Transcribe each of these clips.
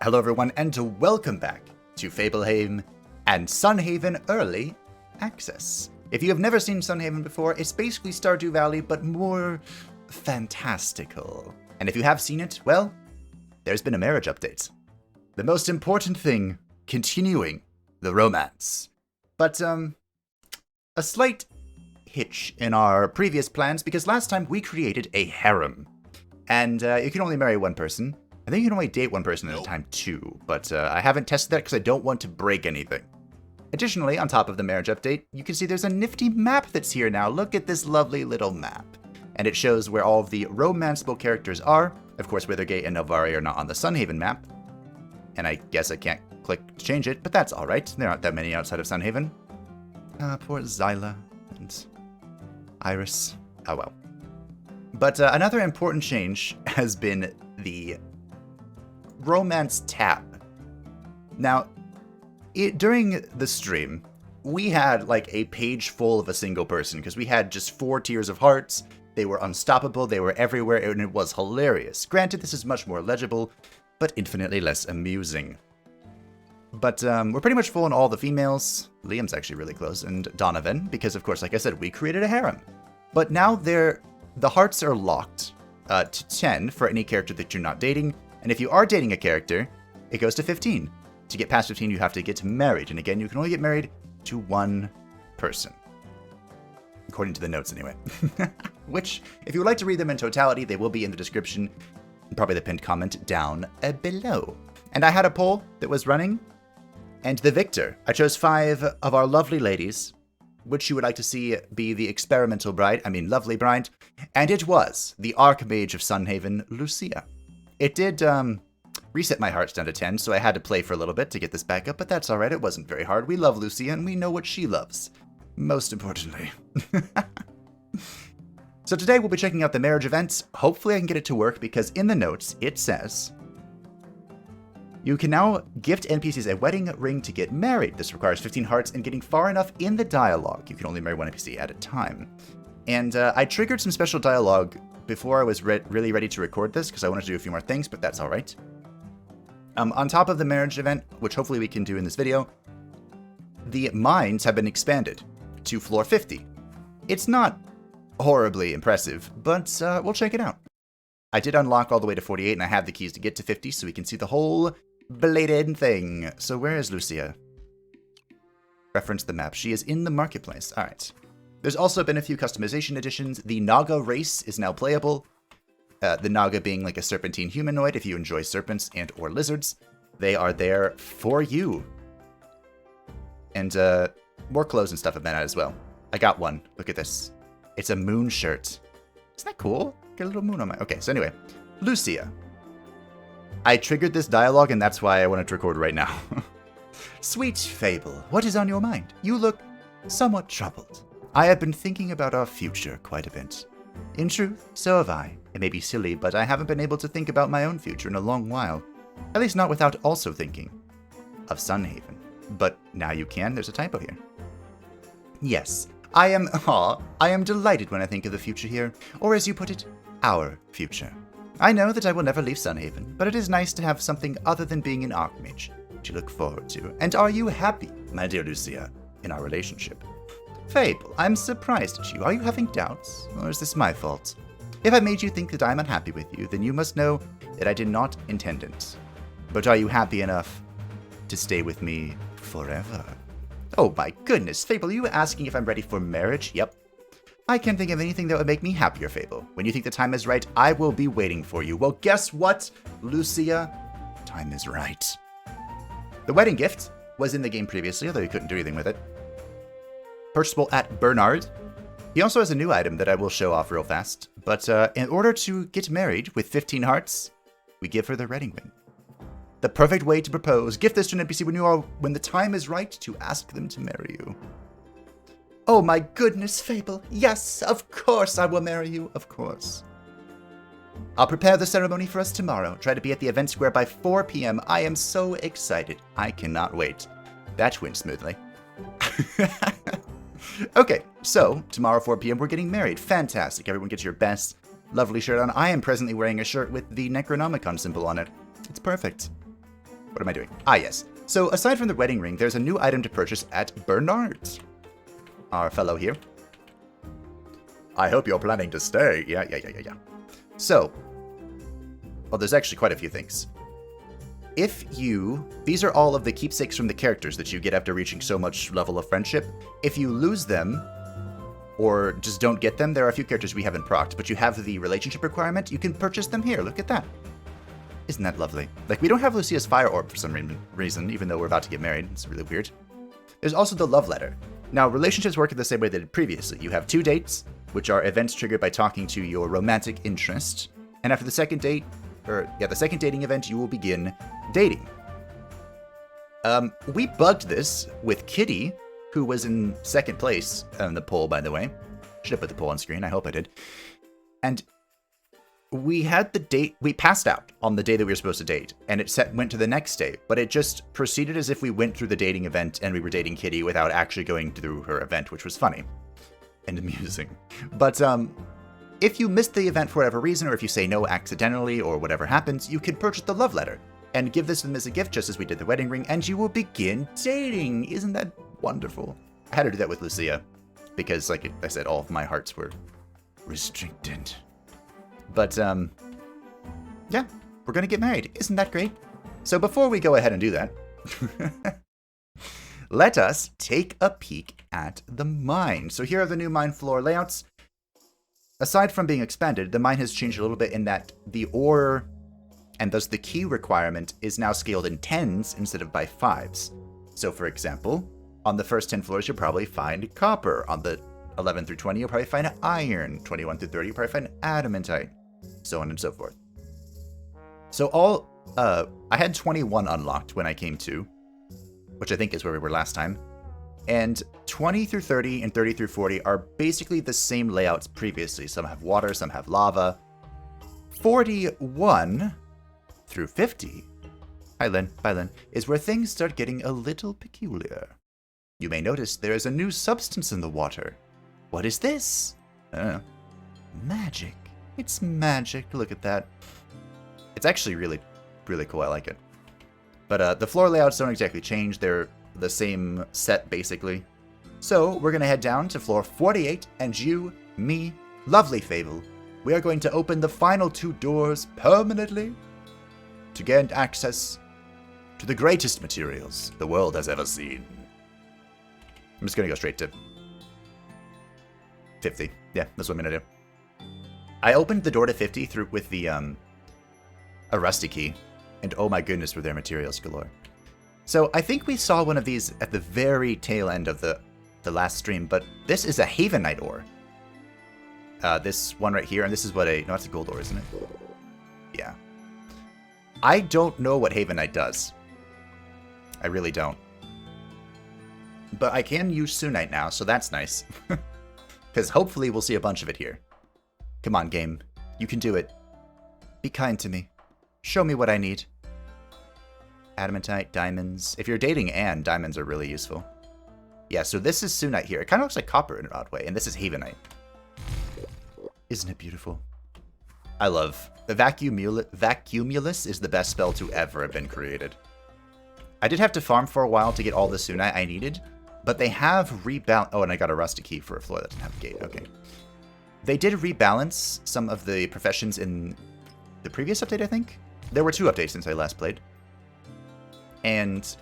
Hello everyone, and welcome back to Fablehaven and Sunhaven Early Access. If you have never seen Sunhaven before, it's basically Stardew Valley, but more fantastical. And if you have seen it, well, there's been a marriage update. The most important thing, continuing the romance. But, a slight hitch in our previous plans, because last time we created a harem. And you can only marry one person. I think you can only date one person at a time too, but I haven't tested that because I don't want to break anything. Additionally, on top of the marriage update, you can see there's a nifty map that's here now. Look at this lovely little map. And it shows where all of the romanceable characters are. Of course, Withergate and Nelvari are not on the Sunhaven map. And I guess I can't click to change it, but that's alright. There aren't that many outside of Sunhaven. Poor Zyla and Iris. Oh well. But another important change has been the romance tab. Now, during the stream, we had like a page full of a single person because we had just 4 tiers of hearts. They were unstoppable, they were everywhere, and it was hilarious. Granted, this is much more legible, but infinitely less amusing. But we're pretty much full on all the females. Liam's actually really close, and Donovan, because of course, like I said, we created a harem. But now the hearts are locked to 10 for any character that you're not dating. And if you are dating a character, it goes to 15. To get past 15, you have to get married. And again, you can only get married to one person. According to the notes, anyway. Which, if you would like to read them in totality, they will be in the description. And probably the pinned comment down below. And I had a poll that was running. And the victor, I chose 5 of our lovely ladies, which you would like to see be the experimental bride, lovely bride. And it was the Archmage of Sunhaven, Lucia. It did reset my hearts down to 10, so I had to play for a little bit to get this back up, but that's alright, it wasn't very hard. We love Lucia, and we know what she loves. Most importantly. So today we'll be checking out the marriage event. Hopefully I can get it to work, because in the notes it says, you can now gift NPCs a wedding ring to get married. This requires 15 hearts and getting far enough in the dialogue. You can only marry one NPC at a time. And I triggered some special dialogue before I was really ready to record this, because I wanted to do a few more things, but that's alright. On top of the marriage event, which hopefully we can do in this video, the mines have been expanded to floor 50. It's not horribly impressive, but we'll check it out. I did unlock all the way to 48, and I have the keys to get to 50, so we can see the whole bladed thing. So where is Lucia? Reference the map. She is in the marketplace. Alright. There's also been a few customization additions. The Naga race is now playable. The Naga being like a serpentine humanoid. If you enjoy serpents and or lizards, they are there for you. And more clothes and stuff have been out as well. I got one. Look at this. It's a moon shirt. Isn't that cool? Get a little moon on my... Okay, so anyway. Lucia. I triggered this dialogue, and that's why I wanted to record right now. Sweet Fable, what is on your mind? You look somewhat troubled. I have been thinking about our future quite a bit. In truth, so have I. It may be silly, but I haven't been able to think about my own future in a long while. At least not without also thinking of Sunhaven. But now you can, there's a typo here. Yes, I am delighted when I think of the future here, or as you put it, our future. I know that I will never leave Sunhaven, but it is nice to have something other than being an Archmage to look forward to. And are you happy, my dear Lucia, in our relationship? Fable, I'm surprised at you. Are you having doubts? Or is this my fault? If I made you think that I'm unhappy with you, then you must know that I did not intend it. But are you happy enough to stay with me forever? Oh my goodness, Fable, are you asking if I'm ready for marriage? Yep. I can't think of anything that would make me happier, Fable. When you think the time is right, I will be waiting for you. Well, guess what, Lucia? Time is right. The wedding gift was in the game previously, although you couldn't do anything with it. Purchasable at Bernard. He also has a new item that I will show off real fast. But in order to get married with 15 hearts, we give her the wedding ring. The perfect way to propose. Gift this to an NPC when the time is right to ask them to marry you. Oh my goodness, Fable. Yes, of course I will marry you, of course. I'll prepare the ceremony for us tomorrow. Try to be at the event square by 4 p.m. I am so excited. I cannot wait. That went smoothly. Okay, so tomorrow 4 p.m. we're getting married. Fantastic. Everyone gets your best lovely shirt on. I am presently wearing a shirt with the Necronomicon symbol on it. It's perfect. What am I doing? Ah, yes. So aside from the wedding ring, there's a new item to purchase at Bernard's. Our fellow here. I hope you're planning to stay. Yeah. So, well, there's actually quite a few things. These are all of the keepsakes from the characters that you get after reaching so much level of friendship. If you lose them, or just don't get them, there are a few characters we haven't procced, but you have the relationship requirement, you can purchase them here. Look at that. Isn't that lovely? Like, we don't have Lucia's fire orb for some reason, even though we're about to get married. It's really weird. There's also the love letter. Now, relationships work in the same way they did previously. You have 2 dates, which are events triggered by talking to your romantic interest. And after the second date, the second dating event, you will begin dating. We bugged this with Kitty, who was in 2nd place on the poll, by the way. Should have put the poll on screen. I hope I did. And we had the date. We passed out on the day that we were supposed to date, and it went to the next day. But it just proceeded as if we went through the dating event and we were dating Kitty without actually going through her event, which was funny and amusing. But if you missed the event for whatever reason, or if you say no accidentally, or whatever happens, you can purchase the love letter and give this to them as a gift, just as we did the wedding ring, and you will begin dating. Isn't that wonderful? I had to do that with Lucia because, like I said, all of my hearts were restricted. But, yeah, we're gonna get married. Isn't that great? So before we go ahead and do that, let us take a peek at the mine. So here are the new mine floor layouts. Aside from being expanded, the mine has changed a little bit in that the ore, and thus the key requirement, is now scaled in 10s instead of by 5s. So for example, on the first 10 floors, you'll probably find copper. On the 11 through 20, you'll probably find iron. 21 through 30, you'll probably find adamantite. So on and so forth. So I had 21 unlocked when I came to, which I think is where we were last time. And 20 through 30 and 30 through 40 are basically the same layouts previously. Some have water, some have lava. 41 through 50, hi Lynn, bye Lynn, is where things start getting a little peculiar. You may notice there is a new substance in the water. What is this? Magic. It's magic. Look at that. It's actually really, really cool. I like it. But the floor layouts don't exactly change. They're the same set, basically. So we're going to head down to floor 48, and you, me, lovely Fable, we are going to open the final 2 doors permanently to gain access to the greatest materials the world has ever seen. I'm just going to go straight to 50. Yeah, that's what I'm going to do. I opened the door to 50 with the a rusty key, and oh my goodness, were there materials galore. So I think we saw one of these at the very tail end of the last stream, but this is a Havenite ore. This one right here, and this is what no, it's a gold ore, isn't it? Yeah. I don't know what Havenite does. I really don't. But I can use Sunite now, so that's nice. Because hopefully we'll see a bunch of it here. Come on, game. You can do it. Be kind to me. Show me what I need. Adamantite, diamonds. If you're dating Anne, diamonds are really useful. Yeah, so this is Sunite here. It kind of looks like copper in an odd way, and this is Havenite. Isn't it beautiful? I love... The Vacuumulus is the best spell to ever have been created. I did have to farm for a while to get all the Sunite I needed, but they have rebalanced... Oh, and I got a rusty key for a floor that doesn't have a gate. Okay. They did rebalance some of the professions in the previous update, I think? There were 2 updates since I last played. And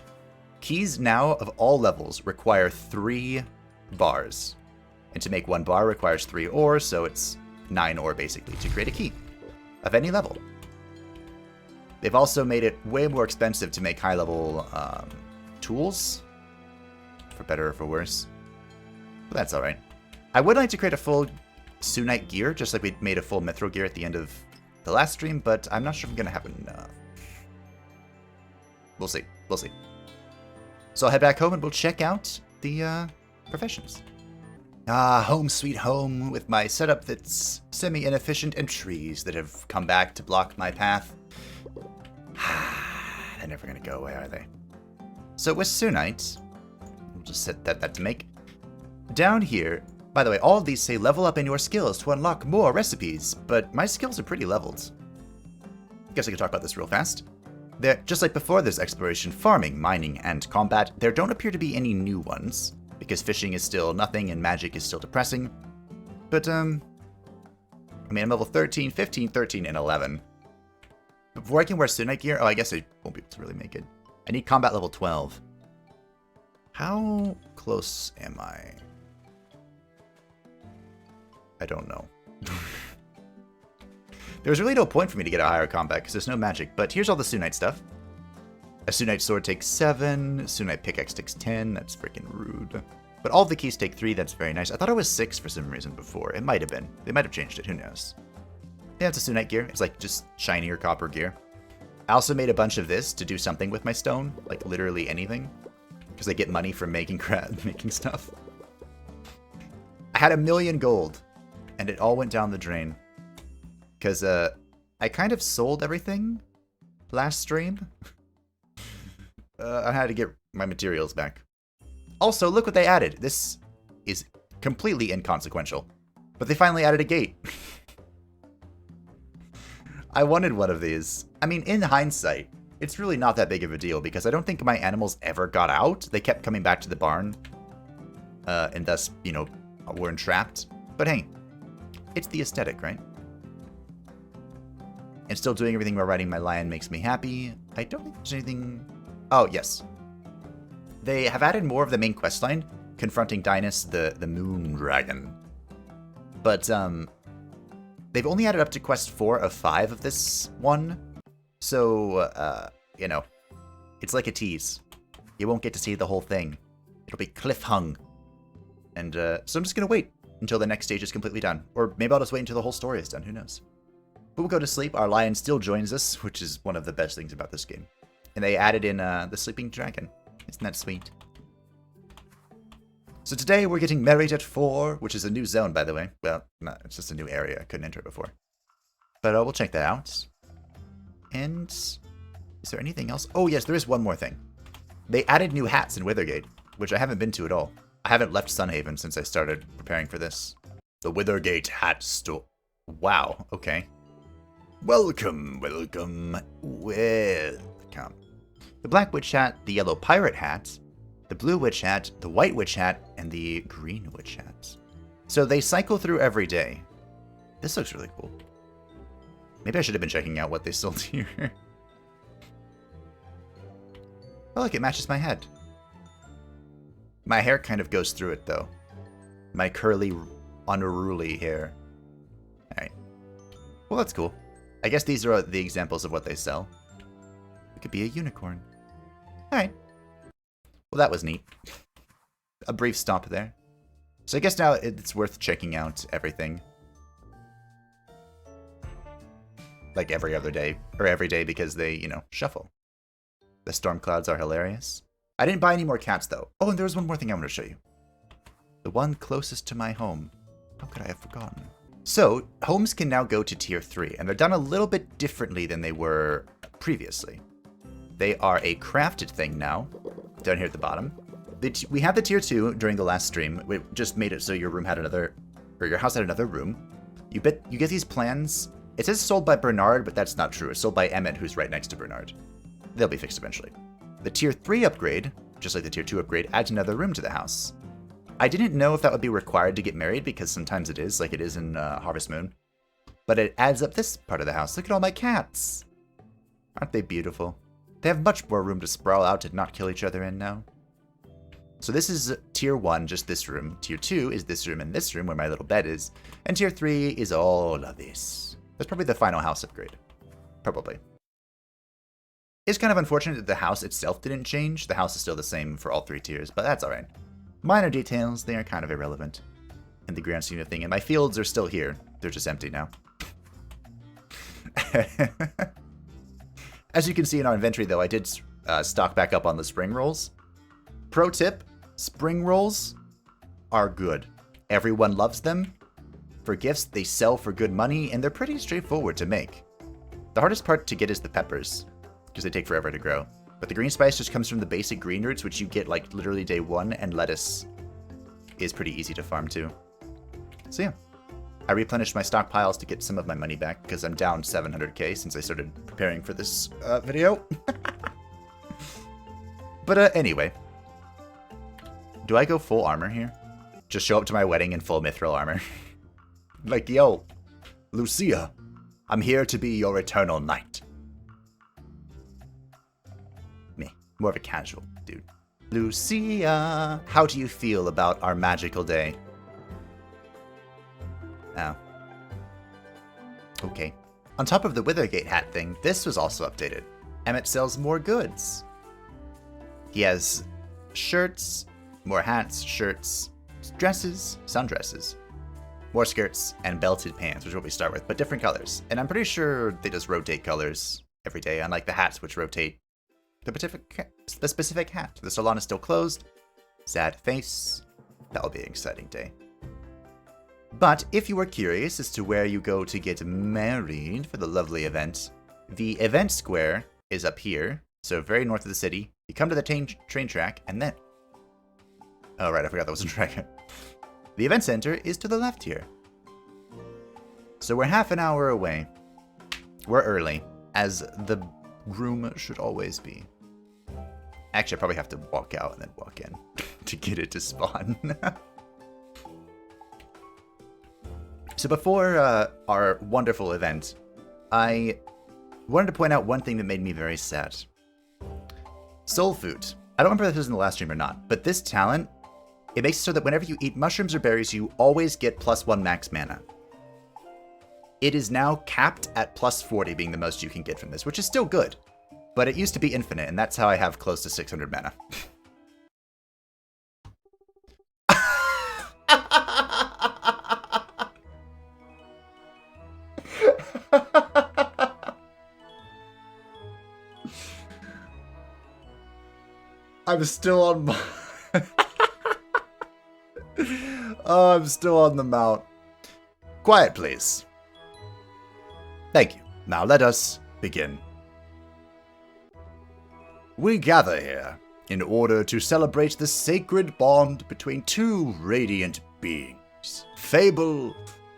keys now of all levels require 3 bars. And to make 1 bar requires 3 ore, so it's 9 ore basically to create a key of any level. They've also made it way more expensive to make high-level tools, for better or for worse. But that's alright. I would like to create a full Sunite gear, just like we made a full Mithril gear at the end of the last stream, but I'm not sure if I'm going to have enough. We'll see. We'll see. So I'll head back home and we'll check out the professions. Ah, home sweet home with my setup that's semi-inefficient and trees that have come back to block my path. They're never going to go away, are they? So with Sunite, we'll just set that to make. Down here, by the way, all of these say level up in your skills to unlock more recipes, but my skills are pretty leveled. Guess I could talk about this real fast. There, just like before there's exploration, farming, mining, and combat, there don't appear to be any new ones, because fishing is still nothing and magic is still depressing. But, I mean, I'm level 13, 15, 13, and 11. Before I can wear Sunite gear, oh, I guess I won't be able to really make it. I need combat level 12. How close am I? I don't know. There's really no point for me to get a higher combat because there's no magic, but here's all the Sunite stuff. A Sunite sword takes 7, Sunite pickaxe takes 10, that's freaking rude. But all the keys take 3, that's very nice. I thought it was 6 for some reason before. It might have been. They might have changed it, who knows. Yeah, it's a Sunite gear. It's like just shinier copper gear. I also made a bunch of this to do something with my stone, like literally anything. Because I get money from making making stuff. I had 1,000,000 gold, and it all went down the drain. Because I kind of sold everything last stream. I had to get my materials back. Also, look what they added. This is completely inconsequential. But they finally added a gate. I wanted one of these. I mean, in hindsight, it's really not that big of a deal because I don't think my animals ever got out. They kept coming back to the barn. And thus, you know, were entrapped. But hey, it's the aesthetic, right? And still doing everything while riding my lion makes me happy. I don't think there's anything... Oh, yes. They have added more of the main questline, confronting Dynus, the moon dragon. But, they've only added up to quest 4 of 5 of this one. So, you know, it's like a tease. You won't get to see the whole thing. It'll be cliff-hung. And, so I'm just gonna wait until the next stage is completely done. Or maybe I'll just wait until the whole story is done, who knows. But we'll go to sleep. Our lion still joins us, which is one of the best things about this game. And they added in the sleeping dragon. Isn't that sweet? So today we're getting married at 4, which is a new zone, by the way. Well, no, it's just a new area. I couldn't enter it before. But we'll check that out. And is there anything else? Oh, yes, there is one more thing. They added new hats in Withergate, which I haven't been to at all. I haven't left Sunhaven since I started preparing for this. The Withergate hat store. Wow, okay. Welcome, welcome, welcome. The black witch hat, the yellow pirate hat, the blue witch hat, the white witch hat, and the green witch hat. So they cycle through every day. This looks really cool. Maybe I should have been checking out what they sold here. Oh, look, it matches my head. My hair kind of goes through it, though. My curly, unruly hair. Alright. Well, that's cool. I guess these are the examples of what they sell. It could be a unicorn. Alright. Well, that was neat. A brief stop there. So I guess now it's worth checking out everything. Like every other day, or every day because they, you know, shuffle. The storm clouds are hilarious. I didn't buy any more cats, though. Oh, and there was one more thing I want to show you. The one closest to my home. How could I have forgotten? So, homes can now go to tier 3, and they're done a little bit differently than they were previously. They are a crafted thing now, down here at the bottom. We had the tier 2 during the last stream. We just made it so your room had another, or your house had another room. You get these plans. It says sold by Bernard, but that's not true. It's sold by Emmett, who's right next to Bernard. They'll be fixed eventually. The tier 3 upgrade, just like the tier 2 upgrade, adds another room to the house. I didn't know if that would be required to get married, because sometimes it is, like it is in Harvest Moon. But it adds up this part of the house. Look at all my cats. Aren't they beautiful? They have much more room to sprawl out and not kill each other in now. So this is tier 1, just this room. Tier 2 is this room and this room where my little bed is. And tier 3 is all of this. That's probably the final house upgrade. Probably. It's kind of unfortunate that the house itself didn't change. The house is still the same for all 3 tiers, but that's alright. Minor details, they are kind of irrelevant in the grand scheme of things. And my fields are still here. They're just empty now. As you can see in our inventory, though, I did stock back up on the spring rolls. Pro tip, spring rolls are good. Everyone loves them. For gifts, they sell for good money, and they're pretty straightforward to make. The hardest part to get is the peppers, because they take forever to grow. But the green spice just comes from the basic green roots, which you get like literally day 1, and lettuce is pretty easy to farm too. So yeah. I replenished my stockpiles to get some of my money back because I'm down 700k since I started preparing for this video. But anyway. Do I go full armor here? Just show up to my wedding in full mithril armor. Like, yo, Lucia, I'm here to be your eternal knight. Me, more of a casual dude. Lucia, how do you feel about our magical day? Oh. Okay. On top of the Withergate hat thing, this was also updated. Emmett sells more goods. He has shirts, more hats, shirts, dresses, sundresses, more skirts, and belted pants, which is what we start with, but different colors. And I'm pretty sure they just rotate colors every day, unlike the hats, which rotate the specific hat. The salon is still closed. Sad face. That'll be an exciting day. But if you are curious as to where you go to get married for the lovely event, the event square is up here, so very north of the city. You come to the train track, and then... Oh, right, I forgot that was a dragon. The event center is to the left here. So we're half an hour away. We're early, as the groom should always be. Actually, I probably have to walk out and then walk in to get it to spawn. So before our wonderful event, I wanted to point out one thing that made me very sad. Soul food. I don't remember if this was in the last stream or not, but this talent, it makes it so that whenever you eat mushrooms or berries, you always get +1 max mana. It is now capped at +40 being the most you can get from this, which is still good. But it used to be infinite, and that's how I have close to 600 mana. I'm still on my... Oh, I'm still on the mount. Quiet, please. Thank you. Now let us begin. We gather here in order to celebrate the sacred bond between two radiant beings, Fable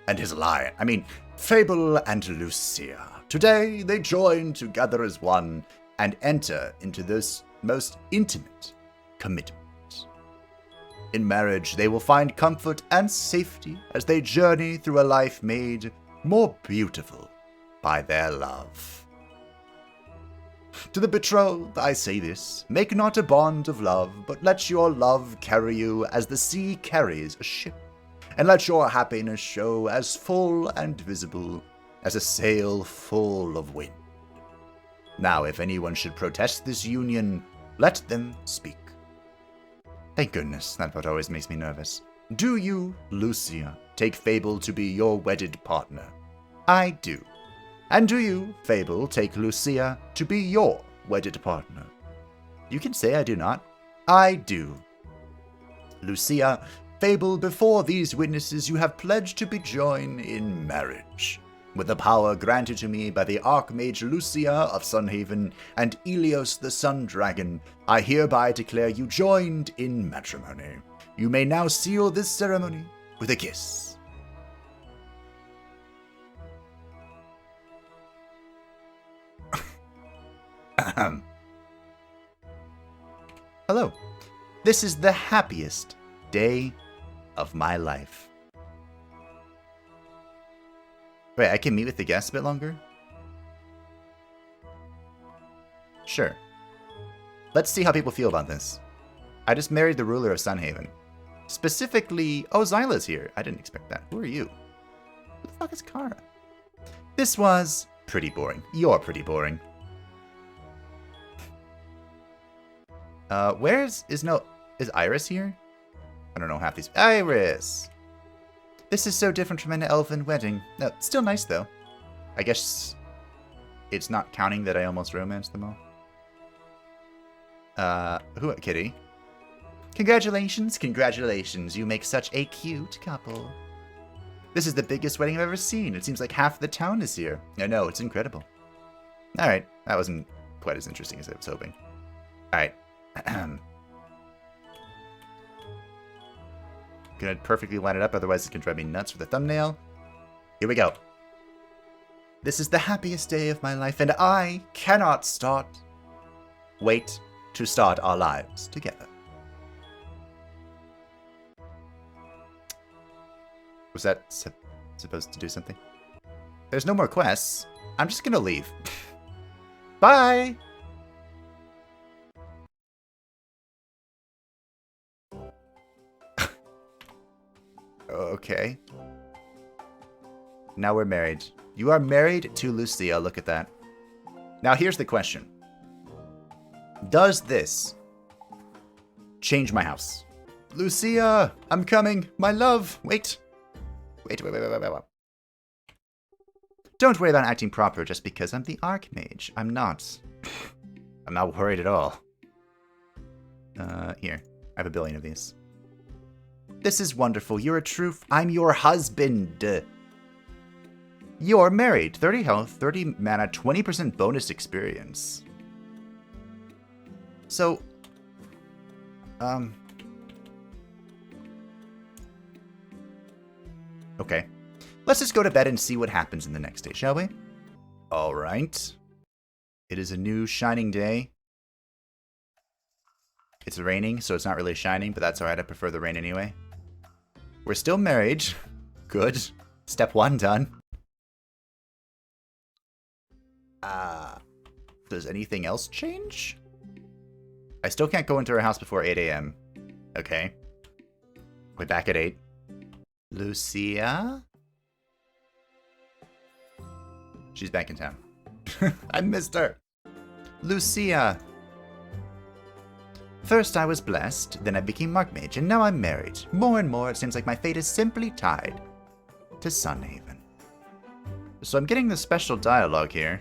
and his lion. Fable and Lucia. Today they join together as one and enter into this most intimate commitment. In marriage, they will find comfort and safety as they journey through a life made more beautiful by their love. To the betrothed, I say this, make not a bond of love, but let your love carry you as the sea carries a ship, and let your happiness show as full and visible as a sail full of wind. Now, if anyone should protest this union, let them speak. Thank goodness, that part always makes me nervous. Do you, Lucia, take Fable to be your wedded partner? I do. And do you, Fable, take Lucia to be your wedded partner? You can say I do not. I do. Lucia, Fable, before these witnesses you have pledged to be joined in marriage. With the power granted to me by the Archmage Lucia of Sunhaven and Elios the Sun Dragon, I hereby declare you joined in matrimony. You may now seal this ceremony with a kiss. Hello. This is the happiest day of my life. Wait, I can meet with the guests a bit longer? Sure. Let's see how people feel about this. I just married the ruler of Sunhaven. Specifically... Oh, Zyla's here. I didn't expect that. Who are you? Who the fuck is Kara? This was pretty boring. You're pretty boring. Is Iris here? I don't know half these. Iris! This is so different from an elven wedding. Still nice, though. I guess it's not counting that I almost romanced them all. Kitty? Congratulations, congratulations. You make such a cute couple. This is the biggest wedding I've ever seen. It seems like half the town is here. I know, it's incredible. Alright, that wasn't quite as interesting as I was hoping. Alright. Gonna perfectly line it up, otherwise it can drive me nuts for the thumbnail. Here we go. This is the happiest day of my life, and I cannot wait to start our lives together. Was that supposed to do something? There's no more quests. I'm just gonna leave. Bye! Okay. Now we're married. You are married to Lucia, look at that. Now here's the question. Does this change my house? Lucia, I'm coming. My love. Wait. Wait. Don't worry about acting proper just because I'm the Archmage. I'm not. I'm not worried at all. Here. I have a billion of these. This is wonderful. You're a true... I'm your husband. You're married. 30 health, 30 mana, 20% bonus experience. So... Okay. Let's just go to bed and see what happens in the next day, shall we? Alright. It is a new shining day. It's raining, so it's not really shining, but that's alright. I prefer the rain anyway. We're still married. Good. Step 1 done. Does anything else change? I still can't go into her house before 8 AM. Okay. We're back at 8. Lucia? She's back in town. I missed her. Lucia. First I was blessed, then I became Archmage, and now I'm married. More and more, it seems like my fate is simply tied to Sunhaven. So I'm getting the special dialogue here.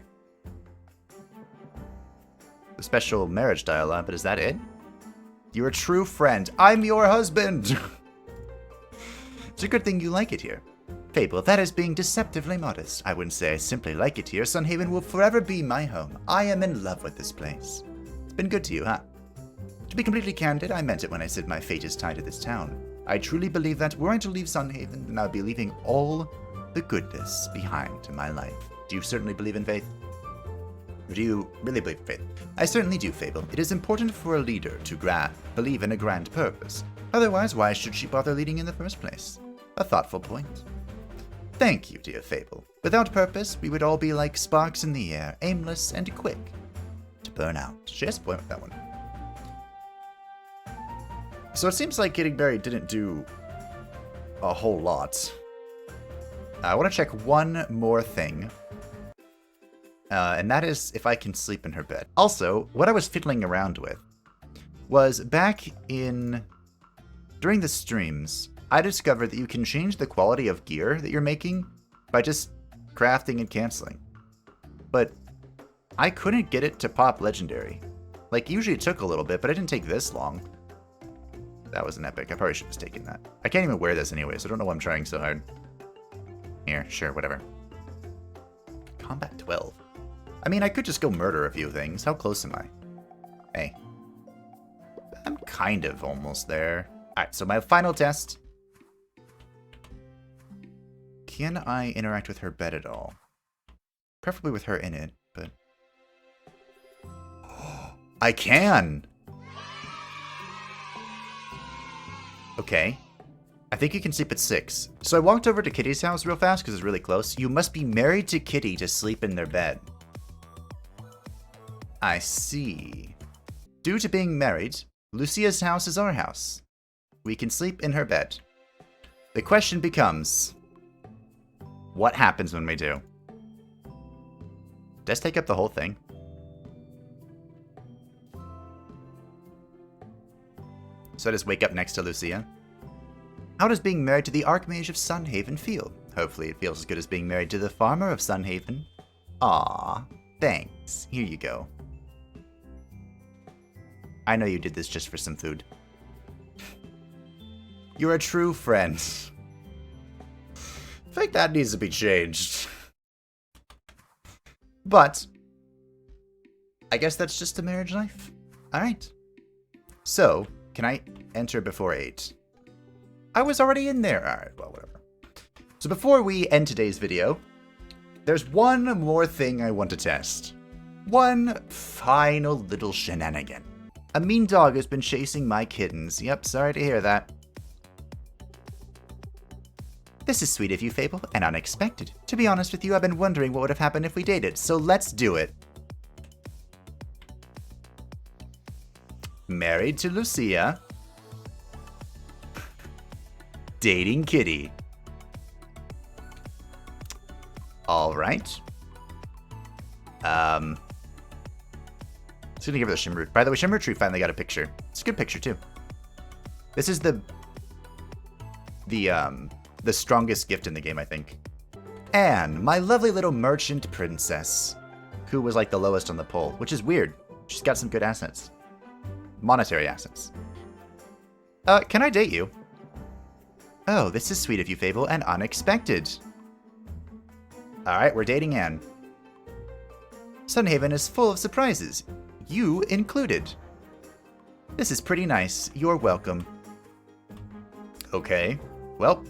The special marriage dialogue, but is that it? You're a true friend. I'm your husband! It's a good thing you like it here. Fable, that is being deceptively modest. I wouldn't say I simply like it here. Sunhaven will forever be my home. I am in love with this place. It's been good to you, huh? To be completely candid, I meant it when I said my fate is tied to this town. I truly believe that were I to leave Sunhaven, then I would be leaving all the goodness behind in my life. Do you certainly believe in faith? Or do you really believe in faith? I certainly do, Fable. It is important for a leader to believe in a grand purpose. Otherwise, why should she bother leading in the first place? A thoughtful point. Thank you, dear Fable. Without purpose, we would all be like sparks in the air, aimless and quick to burn out. She has a point with that one. So it seems like getting married didn't do a whole lot. I want to check one more thing. And that is if I can sleep in her bed. Also, what I was fiddling around with was back in... during the streams, I discovered that you can change the quality of gear that you're making by just crafting and canceling. But I couldn't get it to pop legendary. Like, usually it took a little bit, but it didn't take this long. That was an epic. I probably should have taken that. I can't even wear this anyway, so I don't know why I'm trying so hard. Here, sure, whatever. Combat 12. I mean, I could just go murder a few things. How close am I? Hey. I'm kind of almost there. Alright, so my final test. Can I interact with her bed at all? Preferably with her in it, but... I can! Okay. I think you can sleep at 6. So I walked over to Kitty's house real fast because it's really close. You must be married to Kitty to sleep in their bed. I see. Due to being married, Lucia's house is our house. We can sleep in her bed. The question becomes, what happens when we do? Does take up the whole thing? So I just wake up next to Lucia. How does being married to the Archmage of Sunhaven feel? Hopefully it feels as good as being married to the farmer of Sunhaven. Aww, thanks. Here you go. I know you did this just for some food. You're a true friend. I think that needs to be changed. But I guess that's just a marriage life. Alright. So, can I enter before 8? I was already in there. Alright, well, whatever. So So before we end today's video, there's one more thing I want to test. One final little shenanigan. A mean dog has been chasing my kittens. Yep, sorry to hear that. This is sweet of you, Fable, and unexpected. To be honest with you, I've been wondering what would have happened if we dated, so let's do it. Married to Lucia. Dating Kitty. Alright. Just gonna give her the Shimmer. By the way, Shimmer Tree finally got a picture. It's a good picture too. This is the strongest gift in the game, I think. Anne, my lovely little merchant princess, who was like the lowest on the poll, which is weird. She's got some good assets. Monetary assets. Can I date you? Oh, this is sweet of you, Fable, and unexpected. Alright, we're dating Anne. Sunhaven is full of surprises. You included. This is pretty nice. You're welcome. Okay. Well,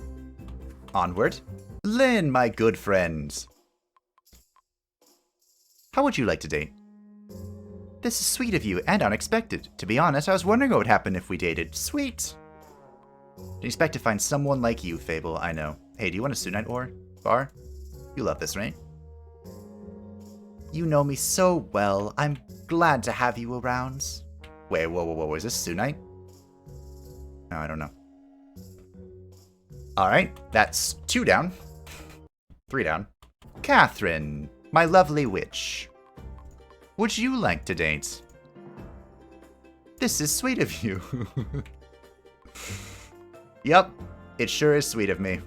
onward. Lynn, my good friend. How would you like to date? This is sweet of you and unexpected. To be honest, I was wondering what would happen if we dated. Sweet. Didn't expect to find someone like you, Fable, I know. Hey, do you want a Sunite ore? Bar? You love this, right? You know me so well. I'm glad to have you around. Wait, whoa. Is this Sunite? No, I don't know. Alright, that's 2 down. 3 down. Catherine, my lovely witch. Would you like to date? This is sweet of you. Yep, it sure is sweet of me.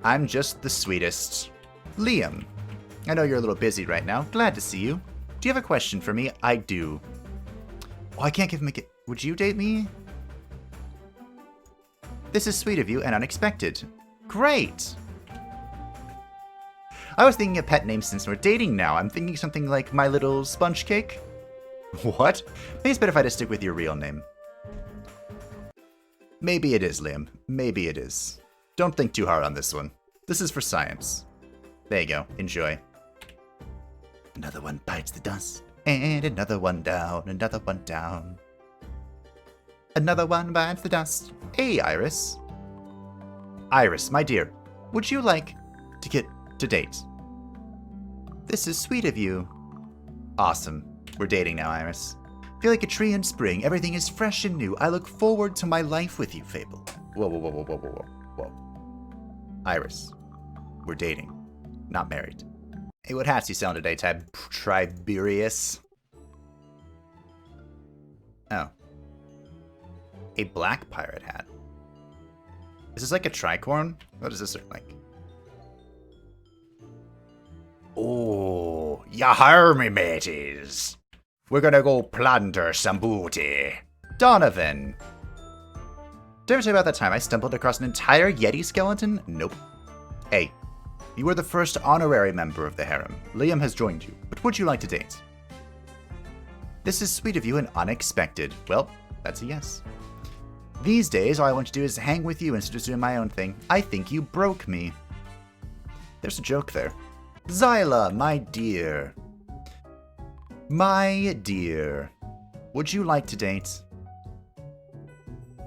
I'm just the sweetest. Liam, I know you're a little busy right now. Glad to see you. Do you have a question for me? I do. Oh, I can't give him a gift. Would you date me? This is sweet of you and unexpected. Great! I was thinking a pet name since we're dating now. I'm thinking something like My Little Sponge Cake. What? Maybe it's better if I just stick with your real name. Maybe it is, Liam. Maybe it is. Don't think too hard on this one. This is for science. There you go. Enjoy. Another one bites the dust. And another one down. Another one down. Another one bites the dust. Hey, Iris. Iris, my dear. Would you like to get to date? This is sweet of you. Awesome. We're dating now, Iris. Feel like a tree in spring. Everything is fresh and new. I look forward to my life with you, Fable. Whoa. Iris. We're dating. Not married. Hey, what hats you sell today, Tiberius? Oh. A black pirate hat. Is this like a tricorn? What does this look like? Oh, ya hear me, mateys. We're gonna go plunder some booty. Donovan. Did I ever tell you about that time I stumbled across an entire Yeti skeleton? Nope. Hey, you were the first honorary member of the Harem. Liam has joined you, but would you like to date? This is sweet of you and unexpected. Well, that's a yes. These days, all I want to do is hang with you instead of doing my own thing. I think you broke me. There's a joke there. Zyla, my dear. My dear. Would you like to date?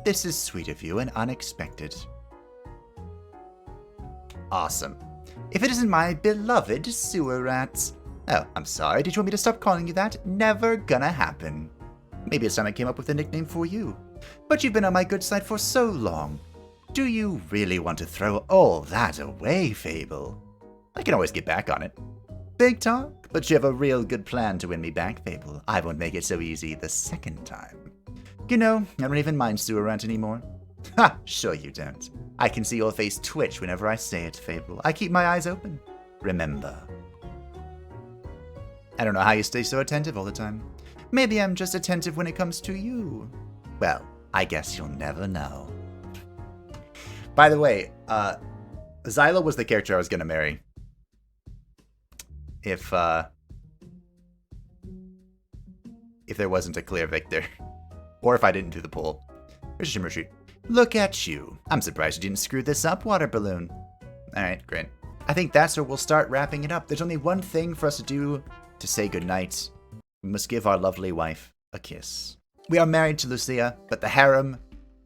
This is sweet of you and unexpected. Awesome. If it isn't my beloved sewer rat. Oh, I'm sorry. Did you want me to stop calling you that? Never gonna happen. Maybe it's time I came up with a nickname for you. But you've been on my good side for so long. Do you really want to throw all that away, Fable? I can always get back on it. Big talk, but you have a real good plan to win me back, Fable. I won't make it so easy the second time. You know, I don't even mind sewer rant anymore. Ha! Sure you don't. I can see your face twitch whenever I say it, Fable. I keep my eyes open. Remember. I don't know how you stay so attentive all the time. Maybe I'm just attentive when it comes to you. Well, I guess you'll never know. By the way, Zyla was the character I was gonna marry. If there wasn't a clear victor. Or if I didn't do the poll. Here's a Shimmer Shoot. Look at you. I'm surprised you didn't screw this up, water balloon. Alright, great. I think that's where we'll start wrapping it up. There's only one thing for us to do to say goodnight. We must give our lovely wife a kiss. We are married to Lucia, but the harem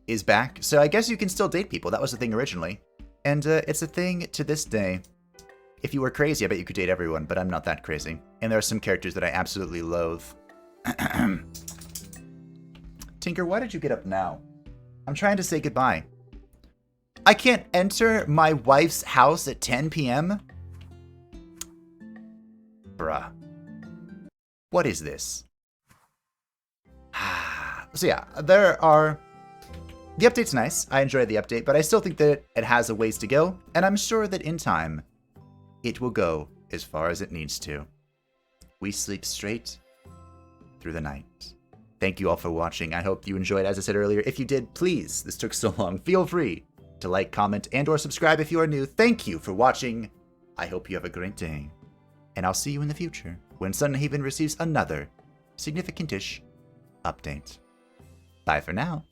is back, so I guess you can still date people. That was the thing originally. And it's a thing to this day. If you were crazy, I bet you could date everyone, but I'm not that crazy. And there are some characters that I absolutely loathe. Tinker, why did you get up now? I'm trying to say goodbye. I can't enter my wife's house at 10 p.m.? Bruh. What is this? So yeah, there are... The update's nice. I enjoyed the update, but I still think that it has a ways to go, and I'm sure that in time, it will go as far as it needs to. We sleep straight through the night. Thank you all for watching. I hope you enjoyed, as I said earlier. If you did, please, this took so long, feel free to like, comment, and or subscribe if you are new. Thank you for watching. I hope you have a great day. And I'll see you in the future when Sun Haven receives another significant-ish update. Bye for now.